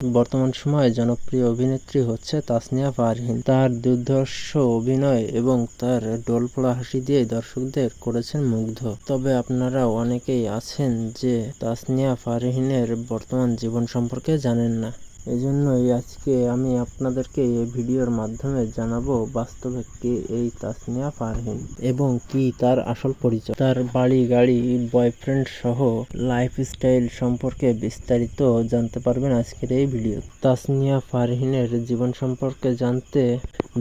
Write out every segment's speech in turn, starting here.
বর্তমান সময়ে জনপ্রিয় অভিনেত্রী হচ্ছে তাসনিয়া ফারহিন। তার দুর্ধর্ষ অভিনয় এবং তার ডোলপড়া হাসি দিয়ে দর্শকদের করেছেন মুগ্ধ। তবে আপনারা অনেকেই আছেন যে তাসনিয়া ফারহিনের বর্তমান জীবন সম্পর্কে জানেন না। এজন্যই আজকে আমি আপনাদেরকে এই ভিডিওর মাধ্যমে জানাবো বাস্তবে কে এই তাসনিয়া ফারহিন এবং কি তার আসল পরিচয়, তার বাড়ি, গাড়ি, বয়ফ্রেন্ড সহ লাইফস্টাইল সম্পর্কে বিস্তারিত জানতে পারবেন আজকের এই ভিডিও। তাসনিয়া ফারহিনের জীবন সম্পর্কে জানতে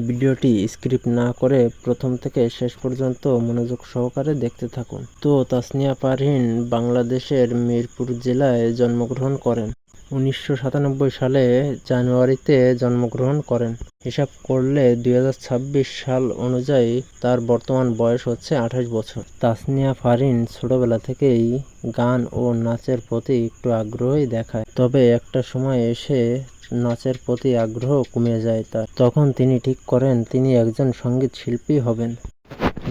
ভিডিওটি স্কিপ না করে প্রথম থেকে শেষ পর্যন্ত মনোযোগ সহকারে দেখতে থাকুন। তো তাসনিয়া ফারহিন বাংলাদেশের মিরপুর জেলায় জন্মগ্রহণ করেন। 1997 সালে জানুয়ারিতে জন্মগ্রহণ করেন। হিসাব করলে 2026 সাল অনুযায়ী তার বর্তমান বয়স হচ্ছে 28 বছর। তাসনিয়া ফারহিন ছোটবেলা থেকেই গান ও নাচের প্রতি একটু আগ্রহই দেখায়, তবে একটা সময় এসে নাচের প্রতি আগ্রহ কমে যায় তার। তখন তিনি ঠিক করেন তিনি একজন সঙ্গীত শিল্পী হবেন।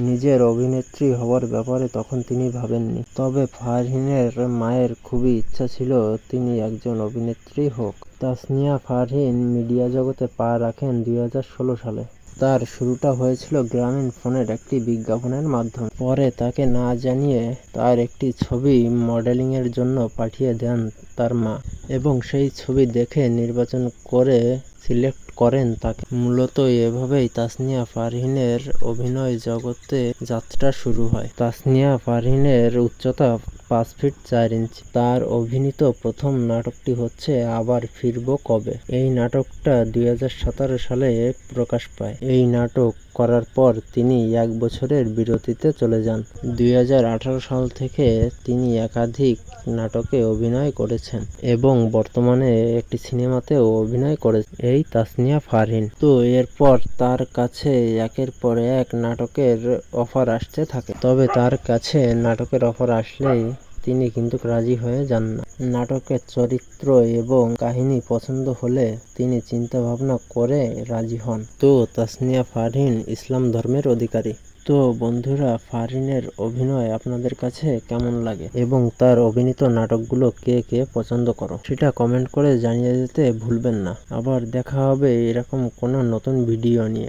নিজের অভিনেত্রী হওয়ার ব্যাপারে তখন তিনি ভাবেননি, তবে ফারহিনের মায়ের খুবই ইচ্ছা ছিল তিনি একজন অভিনেত্রী হোক। তাসনিয়া ফারহিন মিডিয়া জগতে পা রাখেন 2016 সালে। তার শুরুটা হয়েছিল গ্রামীণ ফোনের একটি বিজ্ঞাপনের মাধ্যমে। পরে তাকে না জানিয়ে তার একটি ছবি মডেলিংয়ের জন্য পাঠিয়ে দেন তার মা, এবং সেই ছবি দেখে নির্বাচন করে সিলেক্ট করেন তাকে। মূলত এভাবেই তাসনিয়া ফারহিনের অভিনয় জগতে যাত্রা শুরু হয়। তাসনিয়া ফারহিনের উচ্চতা 5 ফিট 4 ইঞ্চি। তার অভিনীত প্রথম নাটকটি হচ্ছে আবার ফিরবো কবে। এই নাটকটা 2017 সালে প্রকাশ পায়। এই নাটক করার পর তিনি 1 বছরের বিরতিতে চলে যান। 2018 সাল থেকে তিনি একাধিক নাটকে অভিনয় করেছেন এবং বর্তমানে একটি সিনেমাতেও অভিনয় করেছেন এই তাসনিয়া ফারহিন। তো এরপর তার কাছে একের পর এক নাটকের অফার আসতে থাকে, তবে তার কাছে নাটকের অফার আসলেই তিনি কিন্তু রাজি হয়ে যান না। নাটকের চরিত্র এবং কাহিনী পছন্দ হলে তিনি চিন্তা ভাবনা করে রাজি হন। তো তাসনিয়া ফারহিন ইসলাম ধর্মের অধিকারী। তো বন্ধুরা, ফারহিনের অভিনয় আপনাদের কাছে কেমন লাগে এবং তার অভিনীত নাটকগুলো কে কে পছন্দ করো সেটা কমেন্ট করে জানিয়ে দিতে ভুলবেন না। আবার দেখা হবে এরকম কোনো নতুন ভিডিও নিয়ে।